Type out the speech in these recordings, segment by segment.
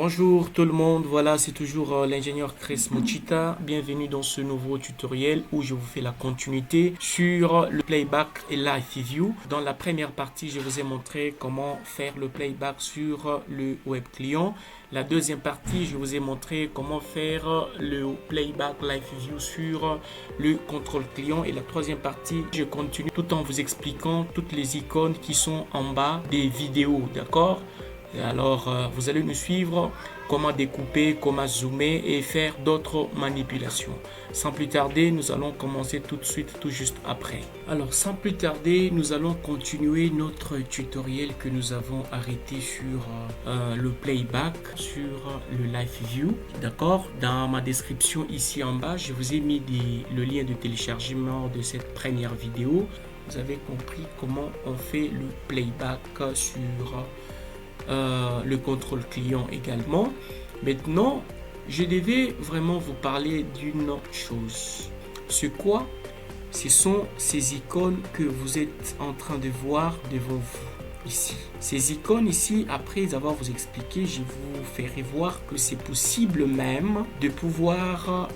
Bonjour tout le monde, voilà c'est toujours l'ingénieur Chris Mochita. Bienvenue dans ce nouveau tutoriel où je vous fais la continuité sur le playback et live view. Dans la première partie, je vous ai montré comment faire le playback sur le web client. La deuxième partie, je vous ai montré comment faire le playback live view sur le contrôle client. Et la troisième partie, je continue tout en vous expliquant toutes les icônes qui sont en bas des vidéos, d'accord? Alors, vous allez nous suivre comment découper, comment zoomer et faire d'autres manipulations. Sans plus tarder, nous allons commencer tout de suite, tout juste après. Alors, sans plus tarder, nous allons continuer notre tutoriel que nous avons arrêté sur le playback, sur le live view. D'accord? Dans ma description ici en bas, je vous ai mis le lien de téléchargement de cette première vidéo. Vous avez compris comment on fait le playback sur le contrôle client également. Maintenant, je devais vraiment vous parler d'une chose. C'est quoi? Ce sont ces icônes que vous êtes en train de voir devant vous ici. Ces icônes ici, après avoir vous expliqué, je vous ferai voir que c'est possible même de pouvoir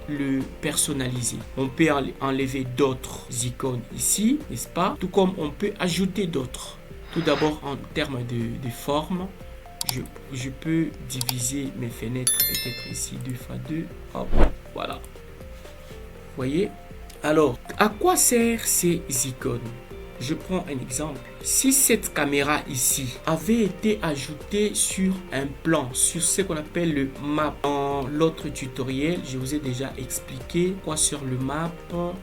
le personnaliser. On peut enlever d'autres icônes ici, n'est-ce pas? Tout comme on peut ajouter d'autres. Tout d'abord, en termes de forme, je peux diviser mes fenêtres peut-être ici 2x2. Hop, voilà. Vous voyez? Alors, à quoi servent ces icônes? Je prends un exemple. Si cette caméra ici avait été ajoutée sur un plan, sur ce qu'on appelle le map, dans l'autre tutoriel, je vous ai déjà expliqué quoi sur le map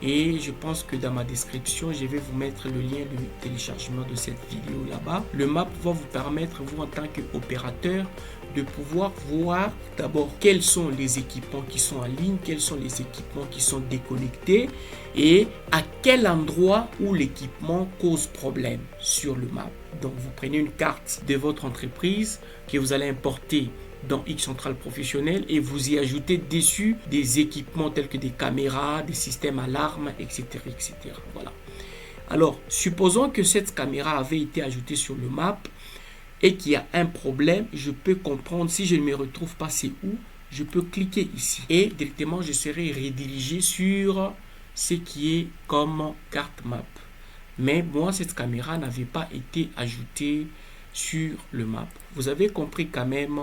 et je pense que dans ma description, je vais vous mettre le lien de téléchargement de cette vidéo là-bas. Le map va vous permettre, vous en tant qu'opérateur, de pouvoir voir d'abord quels sont les équipements qui sont en ligne, quels sont les équipements qui sont déconnectés et à quel endroit où l'équipement cause problème sur le map. Donc vous prenez une carte de votre entreprise que vous allez importer dans X Central Professionnel et vous y ajoutez dessus des équipements tels que des caméras, des systèmes alarmes, etc. etc. Voilà. Alors, supposons que cette caméra avait été ajoutée sur le map et qu'il y a un problème, je peux comprendre si je ne me retrouve pas c'est où, je peux cliquer ici et directement je serai redirigé sur ce qui est comme carte map. Mais moi, cette caméra n'avait pas été ajoutée sur le map. Vous avez compris quand même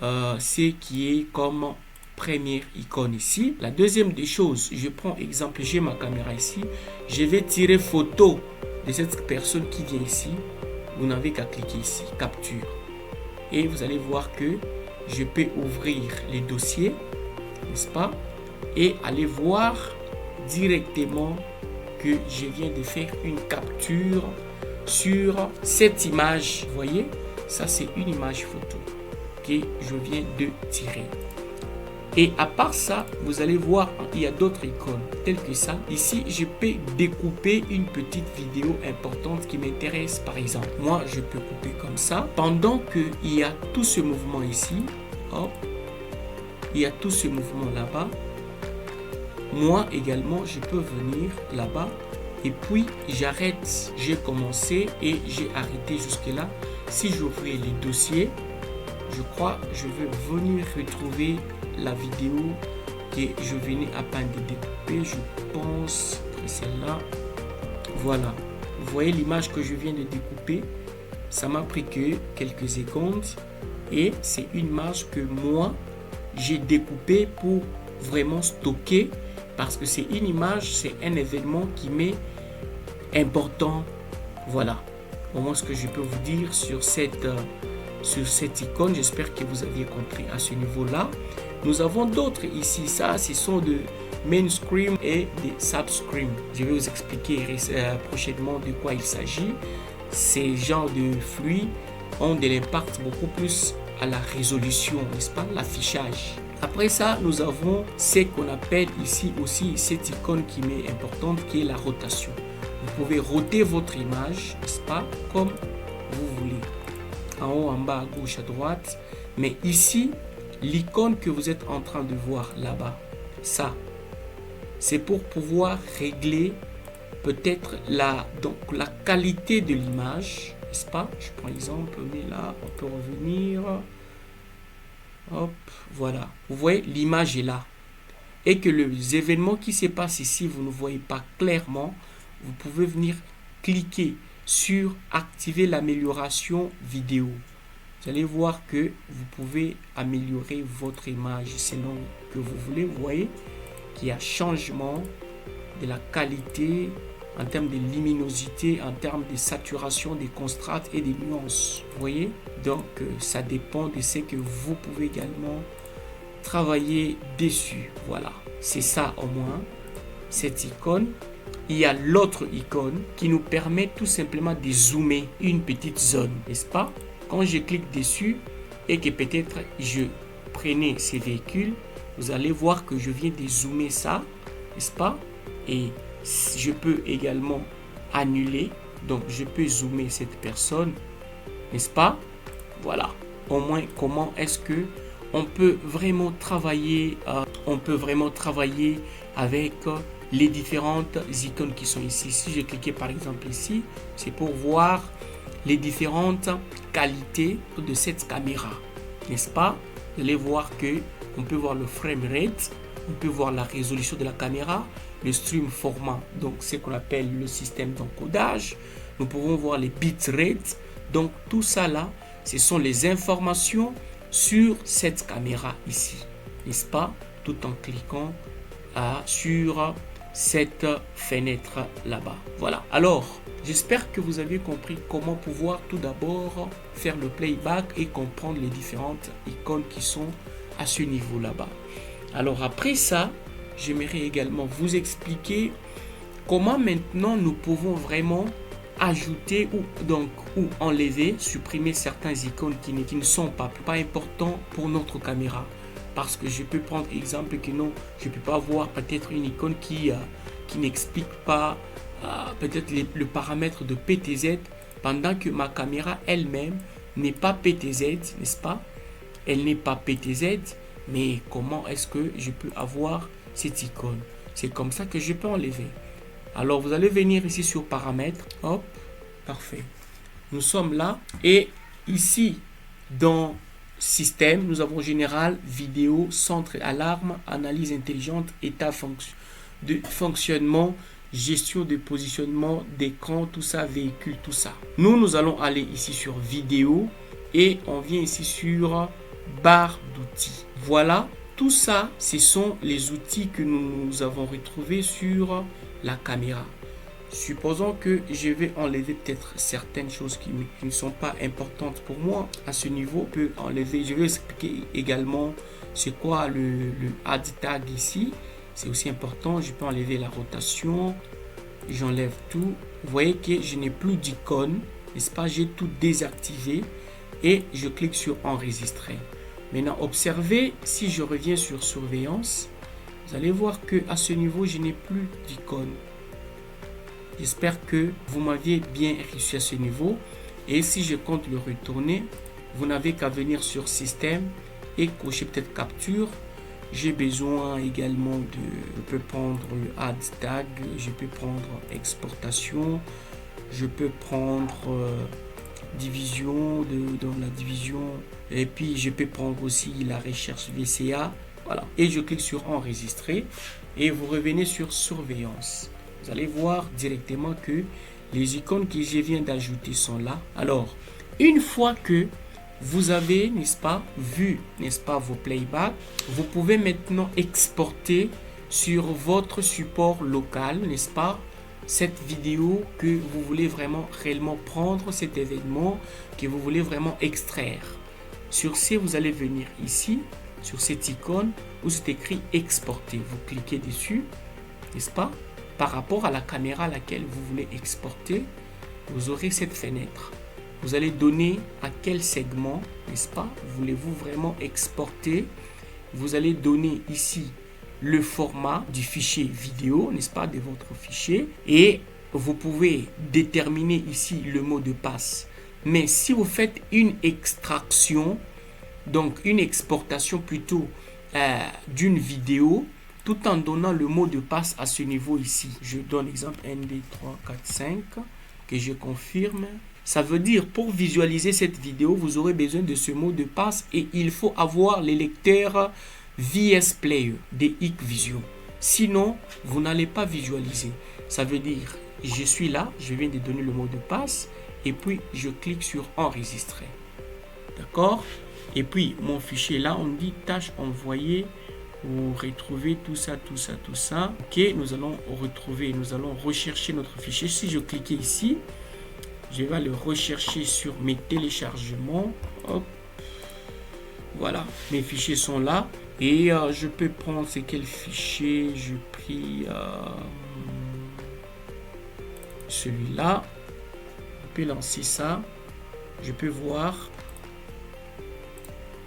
ce qui est comme première icône ici. La deuxième des choses, je prends exemple, j'ai ma caméra ici. Je vais tirer photo de cette personne qui vient ici. Vous n'avez qu'à cliquer ici, capture. Et vous allez voir que je peux ouvrir les dossiers, n'est-ce pas? Et aller voir directement que je viens de faire une capture sur cette image. Vous voyez, ça c'est une image photo que je viens de tirer. Et à part ça, vous allez voir, il y a d'autres icônes telles que ça. Ici, je peux découper une petite vidéo importante qui m'intéresse. Par exemple, moi, je peux couper comme ça. Pendant qu'il y a tout ce mouvement ici, hop, il y a tout ce mouvement là-bas. Moi également, je peux venir là-bas et puis j'arrête. J'ai commencé et j'ai arrêté jusque-là. Si j'ouvre les dossiers, je crois je vais venir retrouver la vidéo que je venais à peine de découper. Je pense que celle-là. Voilà. Vous voyez l'image que je viens de découper. Ça m'a pris que quelques secondes et c'est une image que moi j'ai découpée pour vraiment stocker. Parce que c'est une image, c'est un événement qui m'est important. Voilà. Au moins ce que je peux vous dire sur cette icône. J'espère que vous aviez compris à ce niveau-là. Nous avons d'autres ici. Ça, ce sont de main screen et des sub-screen. Je vais vous expliquer prochainement de quoi il s'agit. Ces genres de flux ont de l'impact beaucoup plus à la résolution, n'est-ce pas? L'affichage. Après ça, nous avons ce qu'on appelle ici aussi cette icône qui m'est importante, qui est la rotation. Vous pouvez roter votre image, n'est-ce pas, comme vous voulez. En haut, en bas, à gauche, à droite. Mais ici, l'icône que vous êtes en train de voir là-bas, ça, c'est pour pouvoir régler peut-être la qualité de l'image, n'est-ce pas? Je prends l'exemple, mais là, on peut revenir. Hop, voilà. Vous voyez, l'image est là. Et que les événements qui se passent ici, vous ne voyez pas clairement, vous pouvez venir cliquer sur activer l'amélioration vidéo. Vous allez voir que vous pouvez améliorer votre image selon que vous voulez. Vous voyez qu'il y a changement de la qualité en termes de luminosité, en termes de saturation, des contrastes et des nuances. Vous voyez? Donc, ça dépend de ce que vous pouvez également travailler dessus. Voilà, c'est ça au moins, cette icône. Il y a l'autre icône qui nous permet tout simplement de zoomer une petite zone, n'est-ce pas? Quand je clique dessus et que peut-être je prenais ces véhicules, vous allez voir que je viens de zoomer ça, n'est-ce pas? Et je peux également annuler, donc je peux zoomer cette personne, n'est-ce pas? Voilà, au moins comment est-ce que on peut vraiment travailler, avec les différentes icônes qui sont ici. Si je cliquais par exemple ici, c'est pour voir les différentes qualités de cette caméra, n'est-ce pas? Vous allez voir que on peut voir le frame rate, on peut voir la résolution de la caméra, le stream format, donc ce qu'on appelle le système d'encodage. Nous pouvons voir les bitrate. Donc tout ça là, ce sont les informations sur cette caméra ici, n'est-ce pas? Tout en cliquant sur cette fenêtre là-bas. Voilà. Alors, j'espère que vous avez compris comment pouvoir tout d'abord faire le playback et comprendre les différentes icônes qui sont à ce niveau là-bas. Alors après ça, j'aimerais également vous expliquer comment maintenant nous pouvons vraiment ajouter ou enlever, supprimer certains icônes qui ne sont pas importants pour notre caméra. Parce que je peux prendre exemple que non, je ne peux pas voir peut-être une icône qui n'explique pas peut-être le paramètre de PTZ pendant que ma caméra elle-même n'est pas PTZ, n'est-ce pas? Elle n'est pas PTZ, mais comment est-ce que je peux avoir cette icône? C'est comme ça que je peux enlever. Alors vous allez venir ici sur paramètres, hop, parfait. Nous sommes là et ici dans système, nous avons général, vidéo, centre, alarme, analyse intelligente, état de fonctionnement, gestion de positionnement d'écran, tout ça, véhicule, tout ça. Nous allons aller ici sur vidéo et on vient ici sur barre d'outils. Voilà, tout ça, ce sont les outils que nous avons retrouvés sur la caméra. Supposons que je vais enlever peut-être certaines choses qui ne sont pas importantes pour moi. À ce niveau, je peux enlever. Je vais expliquer également c'est quoi le add tag ici. C'est aussi important. Je peux enlever la rotation. J'enlève tout. Vous voyez que je n'ai plus d'icône, n'est-ce pas? J'ai tout désactivé et je clique sur enregistrer. Maintenant, observez, si je reviens sur surveillance, vous allez voir que à ce niveau, je n'ai plus d'icône. J'espère que vous m'aviez bien reçu à ce niveau. Et si je compte le retourner, vous n'avez qu'à venir sur système et cocher peut-être capture. J'ai besoin également je peux prendre le add tag, je peux prendre exportation, je peux prendre division dans la division et puis je peux prendre aussi la recherche VCA. Voilà. Et je clique sur enregistrer et vous revenez sur surveillance. Vous allez voir directement que les icônes que je viens d'ajouter sont là. Alors, une fois que vous avez, n'est-ce pas, vu, n'est-ce pas, vos playbacks, vous pouvez maintenant exporter sur votre support local, n'est-ce pas, cette vidéo que vous voulez vraiment réellement prendre, cet événement que vous voulez vraiment extraire. Sur ce, vous allez venir ici, sur cette icône où c'est écrit exporter. Vous cliquez dessus, n'est-ce pas? Par rapport à la caméra à laquelle vous voulez exporter, vous aurez cette fenêtre. Vous allez donner à quel segment, n'est-ce pas, voulez-vous vraiment exporter. Vous allez donner ici le format du fichier vidéo, n'est-ce pas, de votre fichier. Et vous pouvez déterminer ici le mot de passe. Mais si vous faites une extraction, donc une exportation plutôt d'une vidéo, tout en donnant le mot de passe à ce niveau ici. Je donne exemple ND345 que je confirme. Ça veut dire, pour visualiser cette vidéo, vous aurez besoin de ce mot de passe et il faut avoir les lecteurs VS Player de Hikvision. Sinon, vous n'allez pas visualiser. Ça veut dire, je suis là, je viens de donner le mot de passe et puis je clique sur enregistrer. D'accord? Et puis, mon fichier là, on dit tâche envoyée. Vous retrouvez tout ça. Ok, nous allons rechercher notre fichier. Si je clique ici, je vais le rechercher sur mes téléchargements. Hop. Voilà, mes fichiers sont là. Et je peux prendre c'est quel fichier. Je pris celui-là. Je peux lancer ça. Je peux voir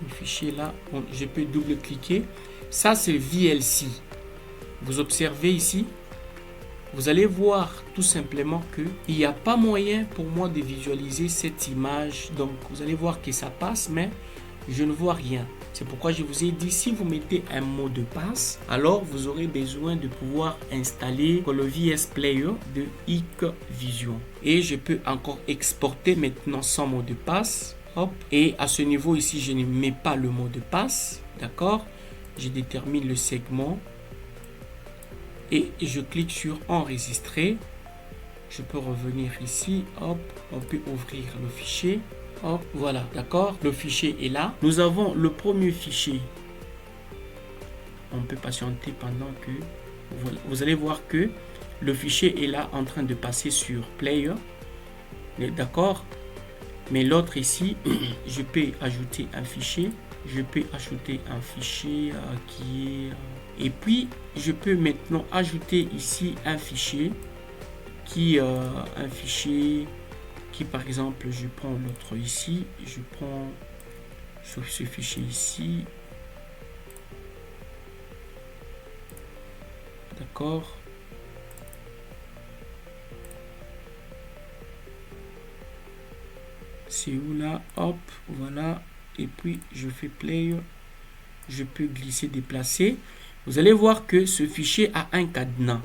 le fichier là. Bon, je peux double-cliquer. Ça, c'est le VLC. Vous observez ici. Vous allez voir tout simplement qu'il n'y a pas moyen pour moi de visualiser cette image. Donc, vous allez voir que ça passe, mais je ne vois rien. C'est pourquoi je vous ai dit, si vous mettez un mot de passe, alors vous aurez besoin de pouvoir installer le VS Player de Hikvision. Et je peux encore exporter maintenant sans mot de passe. Hop. Et à ce niveau ici, je ne mets pas le mot de passe. D'accord? Je détermine le segment. Et je clique sur enregistrer. Je peux revenir ici. Hop. On peut ouvrir le fichier. Hop, voilà, d'accord. Le fichier est là. Nous avons le premier fichier. On peut patienter pendant que... Voilà. Vous allez voir que le fichier est là en train de passer sur Player. D'accord. Mais l'autre ici, je peux ajouter un fichier. Je peux ajouter un fichier qui est... Et puis, je peux maintenant ajouter ici un fichier qui... par exemple, je prends l'autre ici, je prends ce fichier ici, d'accord, c'est où là, hop, voilà, et puis je fais play, je peux glisser, déplacer. Vous allez voir que ce fichier a un cadenas,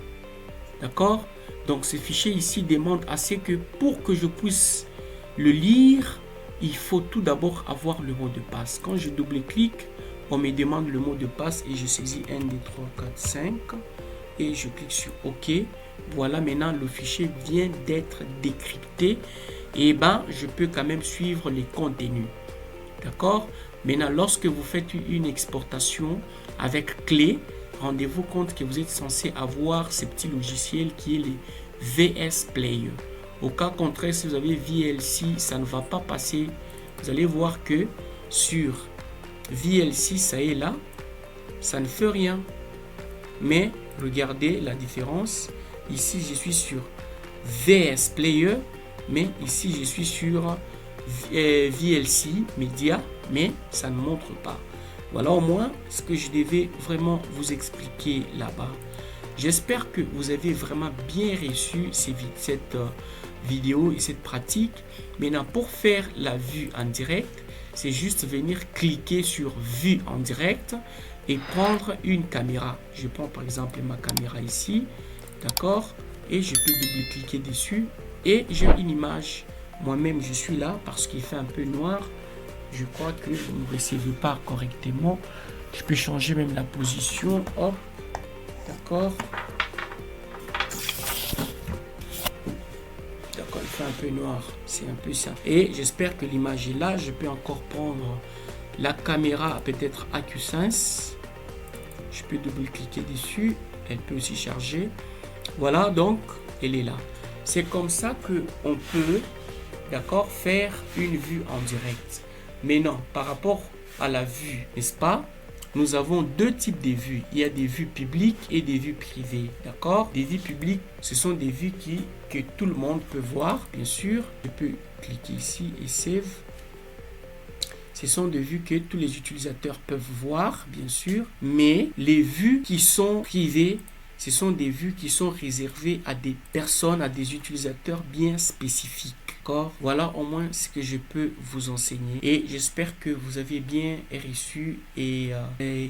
d'accord. Donc ce fichier ici demande assez que pour que je puisse le lire, il faut tout d'abord avoir le mot de passe. Quand je double-clique, on me demande le mot de passe et je saisis 1, 2, 3, 4, 5 et je clique sur OK. Voilà, maintenant le fichier vient d'être décrypté et je peux quand même suivre les contenus. D'accord? Maintenant, lorsque vous faites une exportation avec clé, rendez-vous compte que vous êtes censé avoir ce petit logiciel qui est les VS Player. Au cas contraire, si vous avez VLC, ça ne va pas passer. Vous allez voir que sur VLC, ça est là, ça ne fait rien. Mais regardez la différence. Ici, je suis sur VS Player, mais ici, je suis sur VLC Media, mais ça ne montre pas. Voilà au moins ce que je devais vraiment vous expliquer là-bas. J'espère que vous avez vraiment bien reçu cette vidéo et cette pratique. Maintenant, pour faire la vue en direct, c'est juste venir cliquer sur vue en direct et prendre une caméra. Je prends par exemple ma caméra ici, d'accord, et je peux double-cliquer dessus et j'ai une image. Moi-même, je suis là parce qu'il fait un peu noir. Je crois que vous ne recevez pas correctement. Je peux changer même la position. Hop. D'accord. D'accord, il fait un peu noir. C'est un peu ça. Et j'espère que l'image est là. Je peux encore prendre la caméra, peut-être AQ5. Je peux double-cliquer dessus. Elle peut aussi charger. Voilà, donc, elle est là. C'est comme ça qu'on peut, d'accord, faire une vue en direct. Maintenant, par rapport à la vue, n'est-ce pas? Nous avons deux types de vues. Il y a des vues publiques et des vues privées. D'accord? Des vues publiques, ce sont des vues que tout le monde peut voir, bien sûr. Je peux cliquer ici et save. Ce sont des vues que tous les utilisateurs peuvent voir, bien sûr. Mais les vues qui sont privées, ce sont des vues qui sont réservées à des personnes, à des utilisateurs bien spécifiques. D'accord? Voilà au moins ce que je peux vous enseigner. Et j'espère que vous avez bien reçu et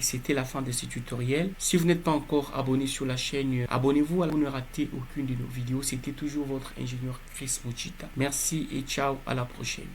c'était la fin de ce tutoriel. Si vous n'êtes pas encore abonné sur la chaîne, abonnez-vous pour ne rater aucune de nos vidéos. C'était toujours votre ingénieur Chris Mochita. Merci et ciao, à la prochaine.